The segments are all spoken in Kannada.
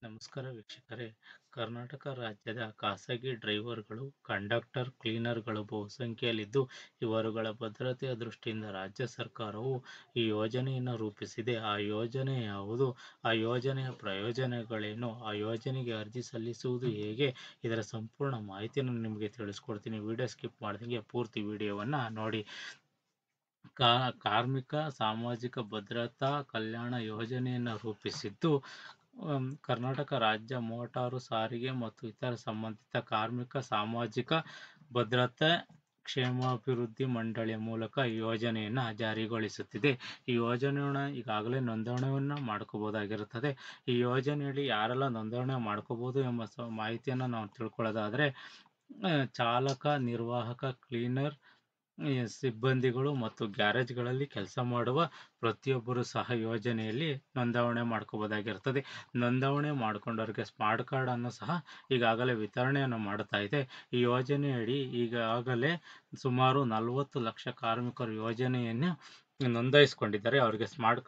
ನಮಸ್ಕಾರ ವೀಕ್ಷಕರೇ. ಕರ್ನಾಟಕ ರಾಜ್ಯದ ಖಾಸಗಿ ಡ್ರೈವರ್ಗಳು, ಕಂಡಕ್ಟರ್, ಕ್ಲೀನರ್ಗಳು ಬಹುಸಂಖ್ಯೆಯಲ್ಲಿದ್ದು, ಇವರುಗಳ ಭದ್ರತೆಯ ದೃಷ್ಟಿಯಿಂದ ರಾಜ್ಯ ಸರ್ಕಾರವು ಈ ಯೋಜನೆಯನ್ನು ರೂಪಿಸಿದೆ. ಆ ಯೋಜನೆ ಯಾವುದು? ಆ ಯೋಜನೆಯ ಪ್ರಯೋಜನಗಳೇನು? ಆ ಯೋಜನೆಗೆ ಅರ್ಜಿ ಸಲ್ಲಿಸುವುದು ಹೇಗೆ? ಇದರ ಸಂಪೂರ್ಣ ಮಾಹಿತಿಯನ್ನು ನಿಮಗೆ ತಿಳಿಸ್ಕೊಡ್ತೀನಿ. ವಿಡಿಯೋ ಸ್ಕಿಪ್ ಮಾಡ್ದಂಗೆ ಪೂರ್ತಿ ವಿಡಿಯೋವನ್ನು ನೋಡಿ. ಕಾರ್ಮಿಕ ಸಾಮಾಜಿಕ ಭದ್ರತಾ ಕಲ್ಯಾಣ ಯೋಜನೆಯನ್ನು ರೂಪಿಸಿದ್ದು ಕರ್ನಾಟಕ ರಾಜ್ಯ ಮೋಟಾರು ಸಾರಿಗೆ ಮತ್ತು ಇತರ ಸಂಬಂಧಿತ ಕಾರ್ಮಿಕ ಸಾಮಾಜಿಕ ಭದ್ರತೆ ಕ್ಷೇಮಾಭಿವೃದ್ಧಿ ಮಂಡಳಿಯ ಮೂಲಕ ಈ ಯೋಜನೆಯನ್ನು ಜಾರಿಗೊಳಿಸುತ್ತಿದೆ. ಈ ಯೋಜನೆಯನ್ನು ಈಗಾಗಲೇ ನೋಂದಣಿಯನ್ನು ಮಾಡ್ಕೋಬೋದಾಗಿರುತ್ತದೆ. ಈ ಯೋಜನೆಯಲ್ಲಿ ಯಾರೆಲ್ಲ ನೋಂದಣಿ ಮಾಡ್ಕೋಬೋದು ಎಂಬ ಮಾಹಿತಿಯನ್ನು ನಾವು ತಿಳ್ಕೊಳ್ಳೋದಾದರೆ, ಚಾಲಕ, ನಿರ್ವಾಹಕ, ಕ್ಲೀನರ್, ಸಿಬ್ಬಂದಿಗಳು ಮತ್ತು ಗ್ಯಾರೇಜ್ಗಳಲ್ಲಿ ಕೆಲಸ ಮಾಡುವ ಪ್ರತಿಯೊಬ್ಬರು ಸಹ ಯೋಜನೆಯಲ್ಲಿ ನೋಂದಣಿ ಮಾಡ್ಕೋಬೋದಾಗಿರ್ತದೆ. ನೋಂದಣಿ ಮಾಡಿಕೊಂಡವರಿಗೆ ಸ್ಮಾರ್ಟ್ ಕಾರ್ಡ್ ಅನ್ನು ಸಹ ಈಗಾಗಲೇ ವಿತರಣೆಯನ್ನು ಮಾಡ್ತಾ ಇದೆ. ಈ ಯೋಜನೆಯಡಿ ಈಗಾಗಲೇ ಸುಮಾರು 40 ಲಕ್ಷ ಕಾರ್ಮಿಕರು ಯೋಜನೆಯನ್ನು ನೋಂದಾಯಿಸಿಕೊಂಡಿದ್ದಾರೆ. ಅವರಿಗೆ ಸ್ಮಾರ್ಟ್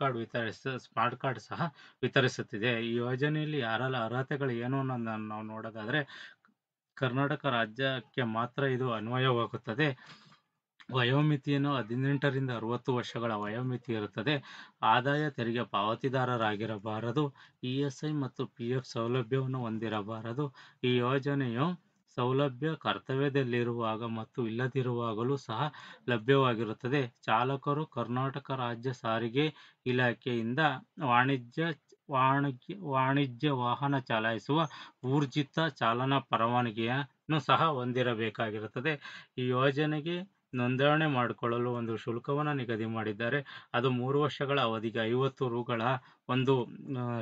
ಕಾರ್ಡ್ ಸಹ ವಿತರಿಸುತ್ತಿದೆ. ಈ ಯೋಜನೆಯಲ್ಲಿ ಯಾರೆಲ್ಲ ಅರ್ಹತೆಗಳು ಏನು ಅನ್ನೋದನ್ನು ನಾವು ನೋಡೋದಾದರೆ, ಕರ್ನಾಟಕ ರಾಜ್ಯಕ್ಕೆ ಮಾತ್ರ ಇದು ಅನ್ವಯವಾಗುತ್ತದೆ. ವಯೋಮಿತಿಯನ್ನು 18 ರಿಂದ 60 ವರ್ಷಗಳ ವಯೋಮಿತಿ ಇರುತ್ತದೆ. ಆದಾಯ ತೆರಿಗೆ ಪಾವತಿದಾರರಾಗಿರಬಾರದು. ಇಎಸ್ಐ ಮತ್ತು ಪಿಎಫ್ ಸೌಲಭ್ಯವನ್ನು ಹೊಂದಿರಬಾರದು. ಈ ಯೋಜನೆಯು ಸೌಲಭ್ಯ ಕರ್ತವ್ಯದಲ್ಲಿರುವಾಗ ಮತ್ತು ಇಲ್ಲದಿರುವಾಗಲೂ ಸಹ ಲಭ್ಯವಾಗಿರುತ್ತದೆ. ಚಾಲಕರು ಕರ್ನಾಟಕ ರಾಜ್ಯ ಸಾರಿಗೆ ಇಲಾಖೆಯಿಂದ ವಾಣಿಜ್ಯ ವಾಹನ ಚಲಾಯಿಸುವ ಊರ್ಜಿತ ಚಾಲನಾ ಪರವಾನಗಿಯನ್ನು ಸಹ ಹೊಂದಿರಬೇಕಾಗಿರುತ್ತದೆ. ಈ ಯೋಜನೆಗೆ ನೋಂದಣಿ ಮಾಡಿಕೊಳ್ಳಲು ಒಂದು ಶುಲ್ಕವನ್ನು ನಿಗದಿ ಮಾಡಿದ್ದಾರೆ. ಅದು 3 ವರ್ಷಗಳ ಅವಧಿಗೆ 50 ರುಗಳ ಒಂದು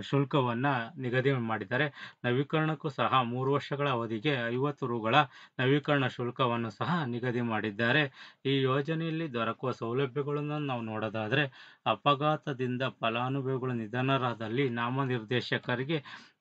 ಶುಲ್ಕವನ್ನು ನಿಗದಿ ಮಾಡಿದ್ದಾರೆ. ನವೀಕರಣಕ್ಕೂ ಸಹ 3 ವರ್ಷಗಳ ಅವಧಿಗೆ 50 ರುಗಳ ನವೀಕರಣ ಶುಲ್ಕವನ್ನು ಸಹ ನಿಗದಿ ಮಾಡಿದ್ದಾರೆ. ಈ ಯೋಜನೆಯಲ್ಲಿ ದೊರಕುವ ಸೌಲಭ್ಯಗಳನ್ನು ನಾವು ನೋಡೋದಾದರೆ, ಅಪಘಾತದಿಂದ ಫಲಾನುಭವಿಗಳು ನಿಧನರಾದಲ್ಲಿ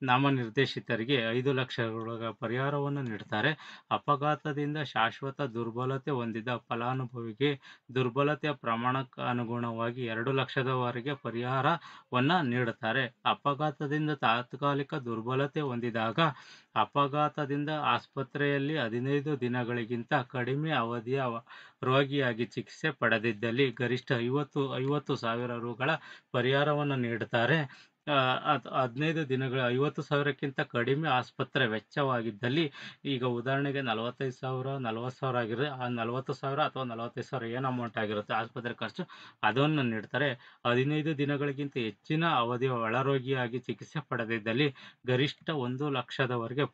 ನಾಮನಿರ್ದೇಶಿತರಿಗೆ 5 ಲಕ್ಷ ರುಗಳ ಪರಿಹಾರವನ್ನು ನೀಡುತ್ತಾರೆ. ಅಪಘಾತದಿಂದ ಶಾಶ್ವತ ದುರ್ಬಲತೆ ಹೊಂದಿದ ಫಲಾನುಭವಿಗೆ ದುರ್ಬಲತೆಯ ಪ್ರಮಾಣಕ್ಕನುಗುಣವಾಗಿ 2 ಲಕ್ಷದವರೆಗೆ ಪರಿಹಾರವನ್ನು ನೀಡುತ್ತಾರೆ. ಅಪಘಾತದಿಂದ ತಾತ್ಕಾಲಿಕ ದುರ್ಬಲತೆ ಹೊಂದಿದಾಗ ಅಪಘಾತದಿಂದ ಆಸ್ಪತ್ರೆಯಲ್ಲಿ 15 ದಿನಗಳಿಗಿಂತ ಕಡಿಮೆ ಅವಧಿಯ ರೋಗಿಯಾಗಿ ಚಿಕಿತ್ಸೆ ಪಡೆದಿದ್ದಲ್ಲಿ ಗರಿಷ್ಠ 50,000 ರುಗಳ ಪರಿಹಾರವನ್ನು ನೀಡುತ್ತಾರೆ. 15 ದಿನಗಳ 50,000ಕ್ಕಿಂತ ಕಡಿಮೆ ಆಸ್ಪತ್ರೆ ವೆಚ್ಚವಾಗಿದ್ದಲ್ಲಿ, ಈಗ ಉದಾಹರಣೆಗೆ 45,000, 40,000 ಆಗಿರುತ್ತೆ. ಆ 40,000 ಅಥವಾ 45,000 ಏನು ಅಮೌಂಟ್ ಆಗಿರುತ್ತೆ ಆಸ್ಪತ್ರೆ ಖರ್ಚು, ಅದನ್ನು ನೀಡ್ತಾರೆ. 15 ದಿನಗಳಿಗಿಂತ ಹೆಚ್ಚಿನ ಅವಧಿಯ ಒಳರೋಗಿಯಾಗಿ ಚಿಕಿತ್ಸೆ ಪಡೆದಿದ್ದಲ್ಲಿ ಗರಿಷ್ಠ 1 ಲಕ್ಷದವರೆಗೆ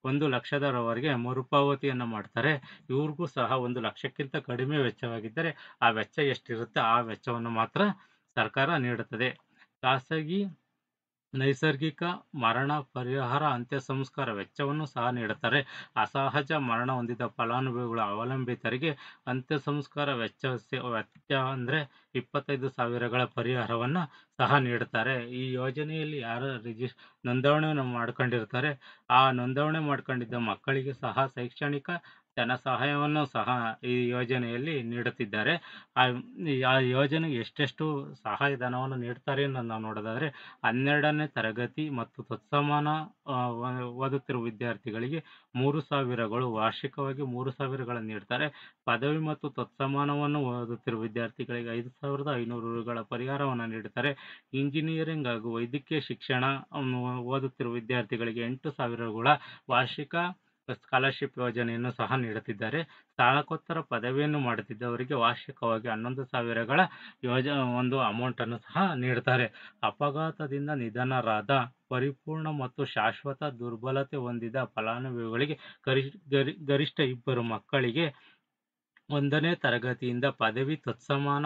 1 ಲಕ್ಷದವರೆಗೆ ಮರುಪಾವತಿಯನ್ನು ಮಾಡ್ತಾರೆ. ಇವ್ರಿಗೂ ಸಹ 1 ಲಕ್ಷಕ್ಕಿಂತ ಕಡಿಮೆ ವೆಚ್ಚವಾಗಿದ್ದರೆ ಆ ವೆಚ್ಚ ಎಷ್ಟಿರುತ್ತೆ ಆ ವೆಚ್ಚವನ್ನು ಮಾತ್ರ ಸರ್ಕಾರ ನೀಡುತ್ತದೆ. ಖಾಸಗಿ ನೈಸರ್ಗಿಕ ಮರಣ ಪರಿಹಾರ, ಅಂತ್ಯ ಸಂಸ್ಕಾರ ವೆಚ್ಚವನ್ನು ಸಹ ನೀಡುತ್ತಾರೆ. ಅಸಹಜ ಮರಣ ಹೊಂದಿದ ಫಲಾನುಭವಿಗಳ ಅವಲಂಬಿತರಿಗೆ ಅಂತ್ಯ ಸಂಸ್ಕಾರ ವೆಚ್ಚ ಅಂದರೆ 25,000ಗಳ ಪರಿಹಾರವನ್ನು ಸಹ ನೀಡುತ್ತಾರೆ. ಈ ಯೋಜನೆಯಲ್ಲಿ ಯಾರು ನೋಂದಣಿಯನ್ನು ಮಾಡ್ಕೊಂಡಿರ್ತಾರೆ, ಆ ನೋಂದಣಿ ಮಾಡ್ಕೊಂಡಿದ್ದ ಮಕ್ಕಳಿಗೆ ಸಹ ಶೈಕ್ಷಣಿಕ ಧನ ಸಹಾಯವನ್ನು ಸಹ ಈ ಯೋಜನೆಯಲ್ಲಿ ನೀಡುತ್ತಿದ್ದಾರೆ. ಆ ಯೋಜನೆಗೆ ಎಷ್ಟೆಷ್ಟು ಸಹಾಯಧನವನ್ನು ನೀಡ್ತಾರೆ ಅನ್ನೋದು ನಾವು ನೋಡೋದಾದರೆ, 12ನೇ ತರಗತಿ ಮತ್ತು ತತ್ಸಮಾನ ಓದುತ್ತಿರುವ ವಿದ್ಯಾರ್ಥಿಗಳಿಗೆ 3,000ಗಳು ವಾರ್ಷಿಕವಾಗಿ 3,000ಗಳನ್ನು ನೀಡ್ತಾರೆ. ಪದವಿ ಮತ್ತು ತತ್ಸಮಾನವನ್ನು ಓದುತ್ತಿರುವ ವಿದ್ಯಾರ್ಥಿಗಳಿಗೆ 5,500 ರುಗಳ ಪರಿಹಾರವನ್ನು ನೀಡುತ್ತಾರೆ. ಇಂಜಿನಿಯರಿಂಗ್ ಹಾಗೂ ವೈದ್ಯಕೀಯ ಶಿಕ್ಷಣ ಓದುತ್ತಿರುವ ವಿದ್ಯಾರ್ಥಿಗಳಿಗೆ 8,000 ರುಗಳ ವಾರ್ಷಿಕ ಸ್ಕಾಲರ್ಶಿಪ್ ಯೋಜನೆಯನ್ನು ಸಹ ನೀಡುತ್ತಿದ್ದಾರೆ. ಸ್ನಾತಕೋತ್ತರ ಪದವಿಯನ್ನು ಮಾಡುತ್ತಿದ್ದವರಿಗೆ ವಾರ್ಷಿಕವಾಗಿ 11,000ಗಳ ಒಂದು ಅಮೌಂಟನ್ನು ಸಹ ನೀಡುತ್ತಾರೆ. ಅಪಘಾತದಿಂದ ನಿಧನರಾದ ಪರಿಪೂರ್ಣ ಮತ್ತು ಶಾಶ್ವತ ದುರ್ಬಲತೆ ಹೊಂದಿದ ಫಲಾನುಭವಿಗಳಿಗೆ ಗರಿಷ್ಠ 2 ಮಕ್ಕಳಿಗೆ 1ನೇ ತರಗತಿಯಿಂದ ಪದವಿ ತತ್ಸಮಾನ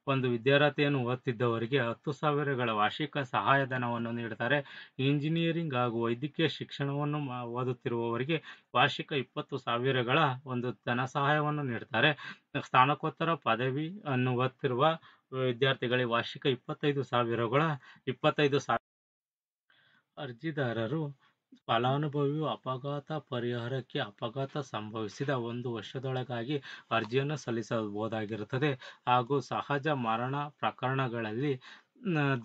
ಒಂದು ವಿದ್ಯಾರ್ಹತೆಯನ್ನು ಓದುತ್ತಿದ್ದವರಿಗೆ 10,000ಗಳ ವಾರ್ಷಿಕ ಸಹಾಯಧನವನ್ನು ನೀಡುತ್ತಾರೆ. ಇಂಜಿನಿಯರಿಂಗ್ ಹಾಗೂ ವೈದ್ಯಕೀಯ ಶಿಕ್ಷಣವನ್ನು ಓದುತ್ತಿರುವವರಿಗೆ ವಾರ್ಷಿಕ 20,000ಗಳ ಒಂದು ಧನ ಸಹಾಯವನ್ನು ನೀಡುತ್ತಾರೆ. ಸ್ನಾತಕೋತ್ತರ ಪದವಿ ಅನ್ನು ಓದುತ್ತಿರುವ ವಿದ್ಯಾರ್ಥಿಗಳಿಗೆ ವಾರ್ಷಿಕ 25,000 ಅರ್ಜಿದಾರರು ಫಲಾನುಭವಿಯು ಅಪಘಾತ ಪರಿಹಾರಕ್ಕೆ ಅಪಘಾತ ಸಂಭವಿಸಿದ 1 ವರ್ಷದೊಳಗಾಗಿ ಅರ್ಜಿಯನ್ನು ಸಲ್ಲಿಸಬಹುದಾಗಿರುತ್ತದೆ. ಹಾಗೂ ಸಹಜ ಮರಣ ಪ್ರಕರಣಗಳಲ್ಲಿ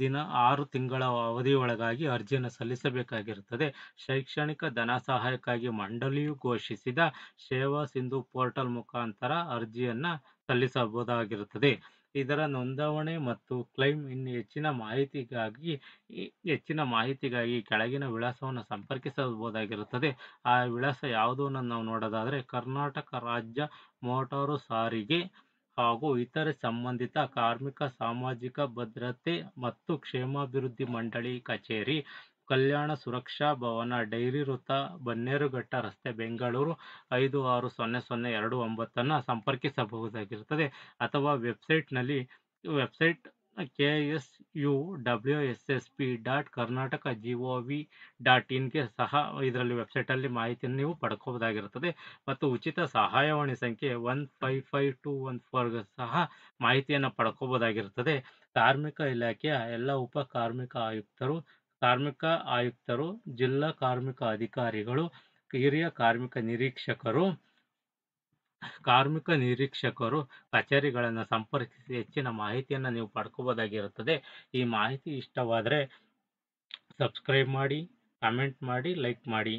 ದಿನ 6 ತಿಂಗಳ ಅವಧಿಯೊಳಗಾಗಿ ಅರ್ಜಿಯನ್ನು ಸಲ್ಲಿಸಬೇಕಾಗಿರುತ್ತದೆ. ಶೈಕ್ಷಣಿಕ ಧನಸಹಾಯಕ್ಕಾಗಿ ಮಂಡಳಿಯು ಘೋಷಿಸಿದ ಸೇವಾ ಸಿಂಧು ಪೋರ್ಟಲ್ ಮುಖಾಂತರ ಅರ್ಜಿಯನ್ನು ಸಲ್ಲಿಸಬಹುದಾಗಿರುತ್ತದೆ. ಇದರ ನೋಂದಣಿ ಮತ್ತು ಕ್ಲೈಮ್ ಇನ್ನು ಹೆಚ್ಚಿನ ಮಾಹಿತಿಗಾಗಿ ಕೆಳಗಿನ ವಿಳಾಸವನ್ನು ಸಂಪರ್ಕಿಸಬಹುದಾಗಿರುತ್ತದೆ. ಆ ವಿಳಾಸ ಯಾವುದು ಅನ್ನೋದು ನಾವು ನೋಡೋದಾದರೆ, ಕರ್ನಾಟಕ ರಾಜ್ಯ ಮೋಟಾರು ಸಾರಿಗೆ ಹಾಗೂ ಇತರೆ ಸಂಬಂಧಿತ ಕಾರ್ಮಿಕ, ಸಾಮಾಜಿಕ ಭದ್ರತೆ ಮತ್ತು ಕ್ಷೇಮಾಭಿವೃದ್ಧಿ ಮಂಡಳಿ ಕಚೇರಿ, ಕಲ್ಯಾಣ ಸುರಕ್ಷಾ ಭವನ, ಡೈರಿ ವೃತ್ತ, ಬನ್ನೇರುಘಟ್ಟ ರಸ್ತೆ, ಬೆಂಗಳೂರು 560029 ಸಂಪರ್ಕಿಸಬಹುದಾಗಿರುತ್ತದೆ. ಅಥವಾ ವೆಬ್ಸೈಟ್ KSUWSSP.karnataka.gov.in ಸಹ ಇದರಲ್ಲಿ ವೆಬ್ಸೈಟಲ್ಲಿ ಮಾಹಿತಿಯನ್ನು ನೀವು ಪಡ್ಕೋಬಹುದಾಗಿರುತ್ತದೆ. ಮತ್ತು ಉಚಿತ ಸಹಾಯವಾಣಿ ಸಂಖ್ಯೆ 155214 ಸಹ ಮಾಹಿತಿಯನ್ನು ಪಡ್ಕೋಬಹುದಾಗಿರುತ್ತದೆ. ಕಾರ್ಮಿಕ ಇಲಾಖೆಯ ಎಲ್ಲ ಉಪ ಕಾರ್ಮಿಕ ಆಯುಕ್ತರು, ಜಿಲ್ಲಾ ಕಾರ್ಮಿಕ ಅಧಿಕಾರಿಗಳು, ಹಿರಿಯ ಕಾರ್ಮಿಕ ನಿರೀಕ್ಷಕರು ಕಚೇರಿಗಳನ್ನು ಸಂಪರ್ಕಿಸಿ ಹೆಚ್ಚಿನ ಮಾಹಿತಿಯನ್ನು ನೀವು ಪಡ್ಕೋಬಹುದಾಗಿರುತ್ತದೆ. ಈ ಮಾಹಿತಿ ಇಷ್ಟವಾದರೆ ಸಬ್ಸ್ಕ್ರೈಬ್ ಮಾಡಿ, ಕಮೆಂಟ್ ಮಾಡಿ, ಲೈಕ್ ಮಾಡಿ.